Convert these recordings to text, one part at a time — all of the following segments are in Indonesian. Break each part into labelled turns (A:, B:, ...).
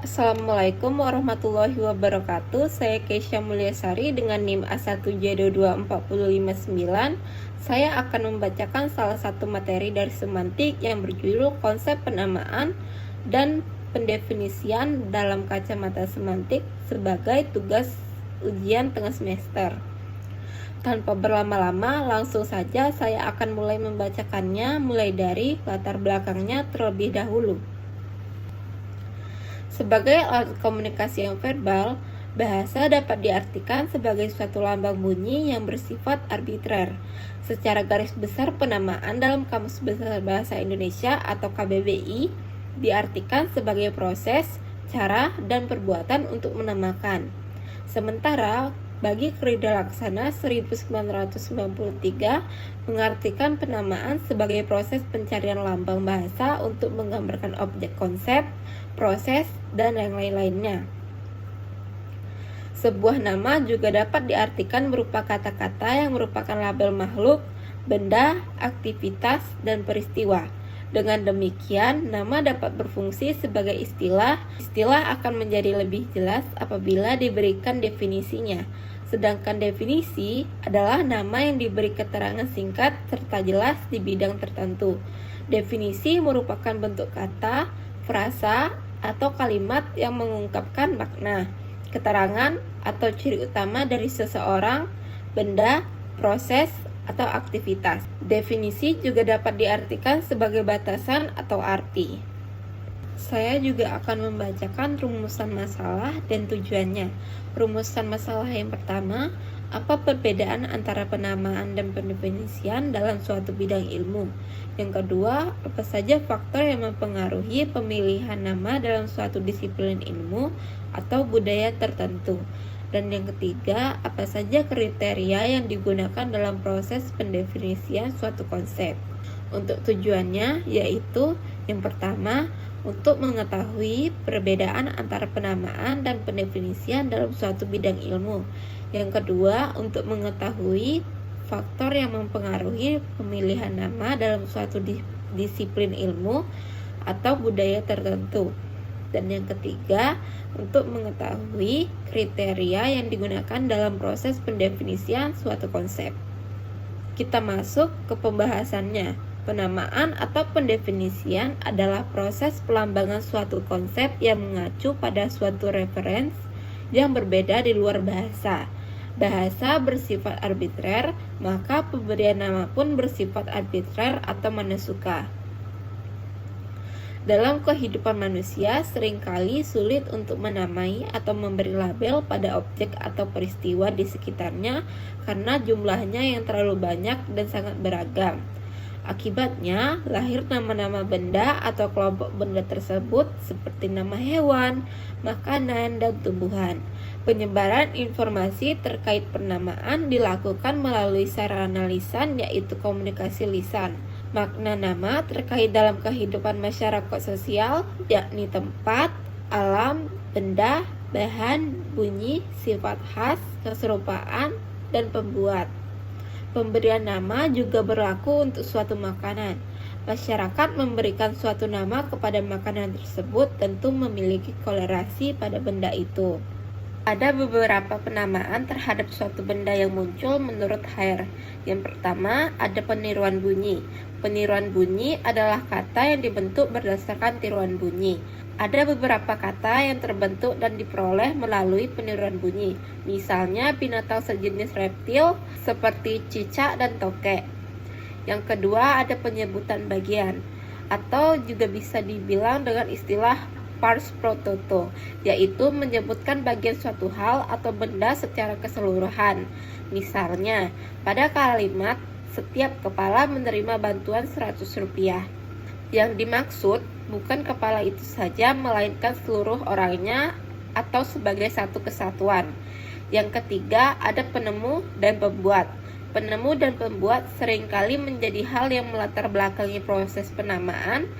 A: Assalamualaikum warahmatullahi wabarakatuh. Saya Keisha Mulyasari dengan NIM A1J22459. Saya akan membacakan salah satu materi dari semantik yang berjudul konsep penamaan dan pendefinisian dalam kacamata semantik sebagai tugas ujian tengah semester. Tanpa berlama-lama, langsung saja saya akan mulai membacakannya, mulai dari latar belakangnya terlebih dahulu. Sebagai alat komunikasi yang verbal, bahasa dapat diartikan sebagai suatu lambang bunyi yang bersifat arbitrer. Secara garis besar, penamaan dalam Kamus Besar Bahasa Indonesia atau KBBI diartikan sebagai proses, cara, dan perbuatan untuk menamakan. Sementara bagi Krida Laksana 1993 mengartikan penamaan sebagai proses pencarian lambang bahasa untuk menggambarkan objek konsep, proses, dan yang lain-lainnya. Sebuah nama juga dapat diartikan berupa kata-kata yang merupakan label makhluk, benda, aktivitas, dan peristiwa. Dengan demikian, nama dapat berfungsi sebagai istilah. Istilah akan menjadi lebih jelas apabila diberikan definisinya. Sedangkan definisi adalah nama yang diberi keterangan singkat serta jelas di bidang tertentu. Definisi merupakan bentuk kata, frasa, atau kalimat yang mengungkapkan makna, keterangan, atau ciri utama dari seseorang, benda, proses, atau aktivitas. Definisi juga dapat diartikan sebagai batasan atau arti. Saya juga akan membacakan rumusan masalah dan tujuannya. Rumusan masalah yang pertama, apa perbedaan antara penamaan dan pendefinisian dalam suatu bidang ilmu? Yang kedua, apa saja faktor yang mempengaruhi pemilihan nama dalam suatu disiplin ilmu atau budaya tertentu? Dan yang ketiga, apa saja kriteria yang digunakan dalam proses pendefinisian suatu konsep? Untuk tujuannya, yaitu yang pertama, untuk mengetahui perbedaan antara penamaan dan pendefinisian dalam suatu bidang ilmu. Yang kedua, untuk mengetahui faktor yang mempengaruhi pemilihan nama dalam suatu disiplin ilmu atau budaya tertentu. Dan yang ketiga, untuk mengetahui kriteria yang digunakan dalam proses pendefinisian suatu konsep. Kita masuk ke pembahasannya. Penamaan atau pendefinisian adalah proses pelambangan suatu konsep yang mengacu pada suatu referensi yang berbeda di luar bahasa. Bahasa bersifat arbitrer, maka pemberian nama pun bersifat arbitrer atau mana suka. Dalam kehidupan manusia, seringkali sulit untuk menamai atau memberi label pada objek atau peristiwa di sekitarnya karena jumlahnya yang terlalu banyak dan sangat beragam. Akibatnya, lahir nama-nama benda atau kelompok benda tersebut seperti nama hewan, makanan, dan tumbuhan. Penyebaran informasi terkait penamaan dilakukan melalui sarana lisan, yaitu komunikasi lisan. Makna nama terkait dalam kehidupan masyarakat sosial, yakni tempat, alam, benda, bahan, bunyi, sifat khas, keserupaan, dan pembuat. Pemberian nama juga berlaku untuk suatu makanan. Masyarakat memberikan suatu nama kepada makanan tersebut tentu memiliki kolerasi pada benda itu. Ada beberapa penamaan terhadap suatu benda yang muncul menurut Hare. Yang pertama, ada peniruan bunyi. Peniruan bunyi adalah kata yang dibentuk berdasarkan tiruan bunyi. Ada beberapa kata yang terbentuk dan diperoleh melalui peniruan bunyi. Misalnya binatang sejenis reptil seperti cicak dan tokek. Yang kedua, ada penyebutan bagian atau juga bisa dibilang dengan istilah pars pro toto, yaitu menyebutkan bagian suatu hal atau benda secara keseluruhan. Misalnya, pada kalimat setiap kepala menerima bantuan Rp100. Yang dimaksud bukan kepala itu saja, melainkan seluruh orangnya atau sebagai satu kesatuan. Yang ketiga, ada penemu dan pembuat. Penemu dan pembuat seringkali menjadi hal yang melatar belakangi proses penamaan,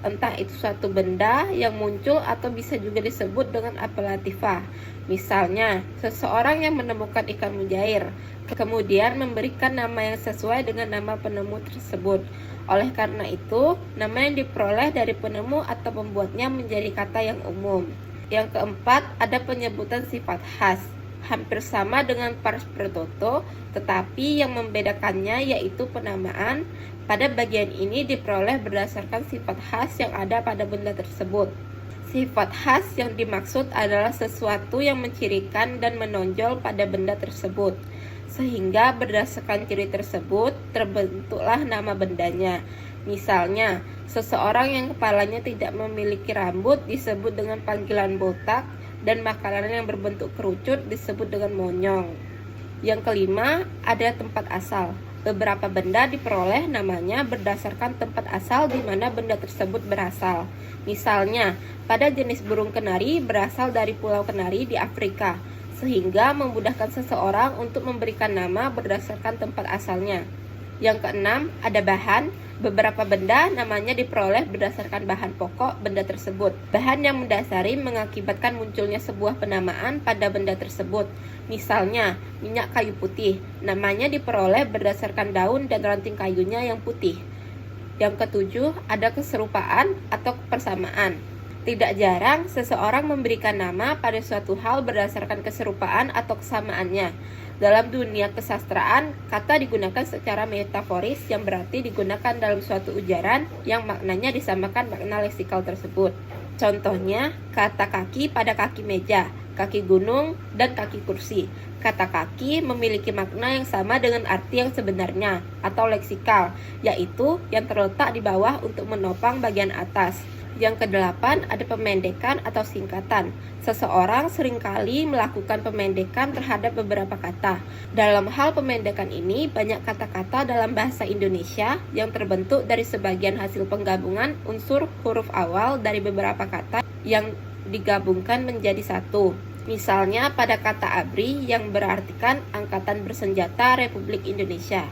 A: entah itu suatu benda yang muncul atau bisa juga disebut dengan apelatifah. Misalnya, seseorang yang menemukan ikan mujair, kemudian memberikan nama yang sesuai dengan nama penemu tersebut. Oleh karena itu, nama yang diperoleh dari penemu atau pembuatnya menjadi kata yang umum. Yang keempat, ada penyebutan sifat khas. Hampir sama dengan pars pro toto, tetapi yang membedakannya yaitu penamaan. Pada bagian ini diperoleh berdasarkan sifat khas yang ada pada benda tersebut. Sifat khas yang dimaksud adalah sesuatu yang mencirikan dan menonjol pada benda tersebut, sehingga berdasarkan ciri tersebut terbentuklah nama bendanya. Misalnya, seseorang yang kepalanya tidak memiliki rambut disebut dengan panggilan botak, dan makanan yang berbentuk kerucut disebut dengan monyong. Yang kelima, ada tempat asal. Beberapa benda diperoleh namanya berdasarkan tempat asal di mana benda tersebut berasal. Misalnya, pada jenis burung kenari berasal dari Pulau Kenari di Afrika, sehingga memudahkan seseorang untuk memberikan nama berdasarkan tempat asalnya. Yang keenam, ada bahan. Beberapa benda namanya diperoleh berdasarkan bahan pokok benda tersebut. Bahan yang mendasari mengakibatkan munculnya sebuah penamaan pada benda tersebut. Misalnya, minyak kayu putih, namanya diperoleh berdasarkan daun dan ranting kayunya yang putih. Yang ketujuh, ada keserupaan atau persamaan. Tidak jarang seseorang memberikan nama pada suatu hal berdasarkan keserupaan atau kesamaannya. Dalam dunia kesastraan, kata digunakan secara metaforis yang berarti digunakan dalam suatu ujaran yang maknanya disamakan makna leksikal tersebut. Contohnya, kata kaki pada kaki meja, kaki gunung, dan kaki kursi. Kata kaki memiliki makna yang sama dengan arti yang sebenarnya atau leksikal, yaitu yang terletak di bawah untuk menopang bagian atas. Yang kedelapan, ada pemendekan atau singkatan. Seseorang seringkali melakukan pemendekan terhadap beberapa kata. Dalam hal pemendekan ini, banyak kata-kata dalam bahasa Indonesia yang terbentuk dari sebagian hasil penggabungan unsur huruf awal dari beberapa kata yang digabungkan menjadi satu. Misalnya pada kata ABRI yang berartikan Angkatan Bersenjata Republik Indonesia.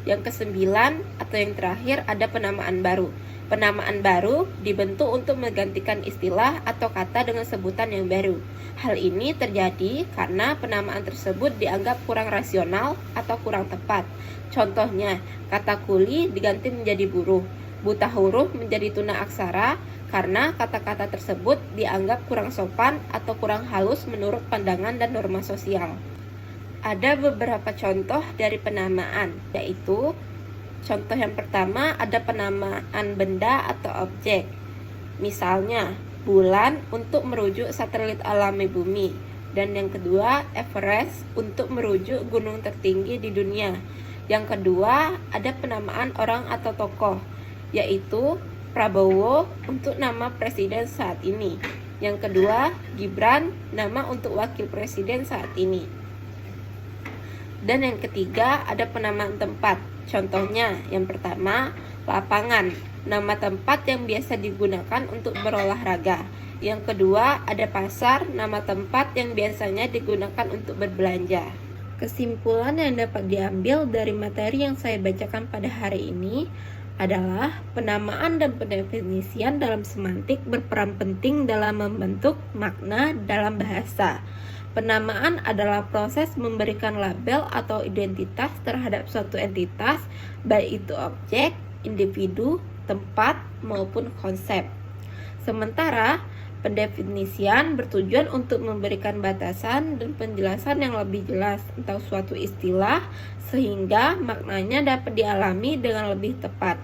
A: Yang kesembilan atau yang terakhir, ada penamaan baru. Penamaan baru dibentuk untuk menggantikan istilah atau kata dengan sebutan yang baru. Hal ini terjadi karena penamaan tersebut dianggap kurang rasional atau kurang tepat. Contohnya, kata kuli diganti menjadi buruh, buta huruf menjadi tuna aksara, karena kata-kata tersebut dianggap kurang sopan atau kurang halus menurut pandangan dan norma sosial. Ada beberapa contoh dari penamaan, yaitu contoh yang pertama, ada penamaan benda atau objek. Misalnya, bulan untuk merujuk satelit alami bumi. Dan yang kedua, Everest untuk merujuk gunung tertinggi di dunia. Yang kedua, ada penamaan orang atau tokoh, yaitu Prabowo untuk nama presiden saat ini. Yang kedua, Gibran, nama untuk wakil presiden saat ini. Dan yang ketiga, ada penamaan tempat. Contohnya, yang pertama, lapangan, nama tempat yang biasa digunakan untuk berolahraga. Yang kedua, ada pasar, nama tempat yang biasanya digunakan untuk berbelanja. Kesimpulan yang dapat diambil dari materi yang saya bacakan pada hari ini adalah penamaan dan pendefinisian dalam semantik berperan penting dalam membentuk makna dalam bahasa. Penamaan adalah proses memberikan label atau identitas terhadap suatu entitas, baik itu objek, individu, tempat, maupun konsep. Sementara, pendefinisian bertujuan untuk memberikan batasan dan penjelasan yang lebih jelas tentang suatu istilah sehingga maknanya dapat dialami dengan lebih tepat.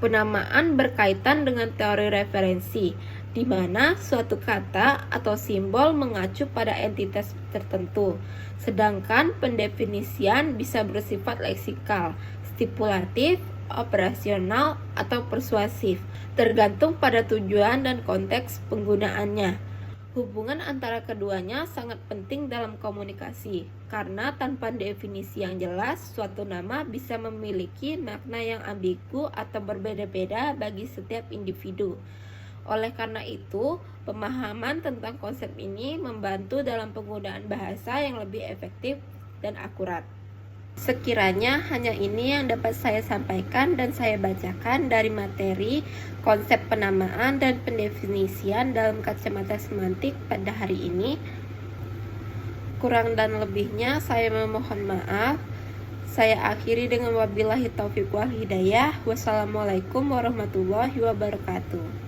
A: Penamaan berkaitan dengan teori referensi, di mana suatu kata atau simbol mengacu pada entitas tertentu, sedangkan pendefinisian bisa bersifat leksikal, stipulatif, operasional, atau persuasif, tergantung pada tujuan dan konteks penggunaannya. Hubungan antara keduanya sangat penting dalam komunikasi, karena tanpa definisi yang jelas, suatu nama bisa memiliki makna yang ambigu atau berbeda-beda bagi setiap individu. Oleh karena itu, pemahaman tentang konsep ini membantu dalam penggunaan bahasa yang lebih efektif dan akurat. Sekiranya hanya ini yang dapat saya sampaikan dan saya bacakan dari materi konsep penamaan dan pendefinisian dalam kacamata semantik pada hari ini. Kurang dan lebihnya saya memohon maaf. Saya akhiri dengan wabillahi taufiq wal hidayah. Wassalamualaikum warahmatullahi wabarakatuh.